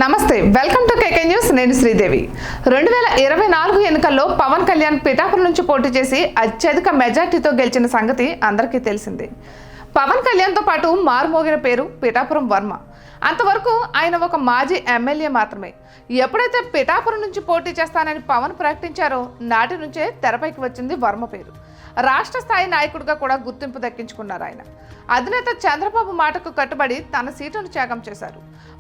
నమస్తే welcome to KK news నేను శ్రీదేవి 2024 ఎన్నికల్లో పవన్ కళ్యాణ్ పిఠాపురం నుంచి పోటీ చేసి అత్యధిక మెజార్టీతో గెలిచిన సంగతి అందరికీ తెలిసిందే. పవన్ కళ్యాణ్తో పాటు మారుమోగిన పేరు పిఠాపురం వర్మ. అంతవరకు ఆయన ఒక మాజీ ఎమ్మెల్యే మాత్రమే. ఎప్పుడైతే పిఠాపురం నుంచి పోటీ చేస్తానని పవన్ ప్రకటించారో నాటి నుంచే తెరపైకి వచ్చింది వర్మ పేరు. రాష్ట్ర స్థాయి నాయకుడిగా కూడా గుర్తింపు దక్కించుకున్నారు ఆయన. అధినేత చంద్రబాబు మాటకు కట్టుబడి తన సీటును త్యాగం చేశారు.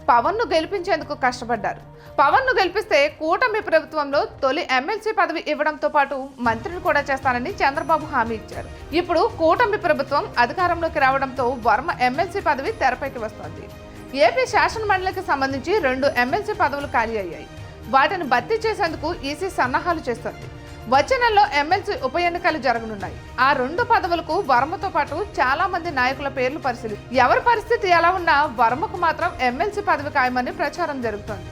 పవన్ను గెలిపించేందుకు కష్టపడ్డారు. పవన్ను గెలిపిస్తే కూటమి ప్రభుత్వంలో తొలి ఎమ్మెల్సీ పదవి ఇవ్వడంతో పాటు మంత్రిని కూడా చేస్తానని చంద్రబాబు హామీ ఇచ్చారు. ఇప్పుడు కూటమి ప్రభుత్వం అధికారంలోకి రావడంతో వర్మ ఎమ్మెల్సీ పదవి తెరపైకి వస్తోంది. ఏపీ శాసన మండలికి సంబంధించి 2 ఎమ్మెల్సీ పదవులు ఖాళీ అయ్యాయి. వాటిని భర్తీ చేసేందుకు ఈసీ సన్నాహాలు చేస్తోంది. వచ్చే నెలలో ఎమ్మెల్సీ ఉప ఎన్నికలు జరగనున్నాయి. ఆ 2 పదవులకు వర్మతో పాటు చాలా మంది నాయకుల పేర్లు ఎవరి పరిస్థితి ఎలా ఉన్నా వర్మకు మాత్రం ఎమ్మెల్సీ పదవి ఖాయమని ప్రచారం జరుగుతోంది.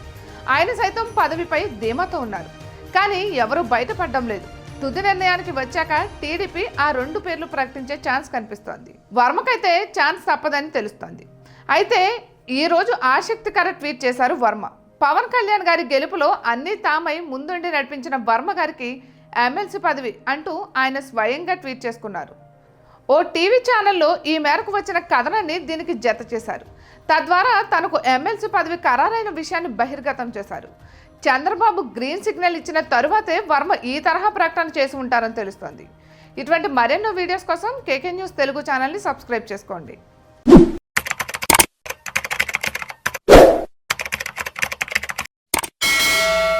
ఆయన సైతం పదవిపై ధీమాతో ఉన్నారు. కానీ ఎవరూ బయటపడడం లేదు. తుది నిర్ణయానికి వచ్చాక టీడీపీ ఆ 2 పేర్లు ప్రకటించే ఛాన్స్ కనిపిస్తోంది. వర్మకైతే ఛాన్స్ తప్పదని తెలుస్తోంది. అయితే ఈ రోజు ఆసక్తికర ట్వీట్ చేశారు వర్మ. పవన్ కళ్యాణ్ గారి గెలుపులో అన్ని తామై ముందుండి నడిపించిన వర్మ గారికి ఎమ్మెల్సీ పదవి అంటూ ఆయన స్వయంగా ట్వీట్ చేసుకున్నారు. ఓ టీవీ ఛానల్లో ఈ మేరకు వచ్చిన కథనాన్ని దీనికి జత చేశారు. తద్వారా తనకు ఎమ్మెల్సీ పదవి ఖరారైన విషయాన్ని బహిర్గతం చేశారు. చంద్రబాబు గ్రీన్ సిగ్నల్ ఇచ్చిన తరువాతే వర్మ ఈ తరహా ప్రకటన చేసి ఉంటారని తెలుస్తోంది. ఇటువంటి మరెన్నో వీడియోస్ కోసం కేకే న్యూస్ తెలుగు ఛానల్ని సబ్స్క్రైబ్ చేసుకోండి.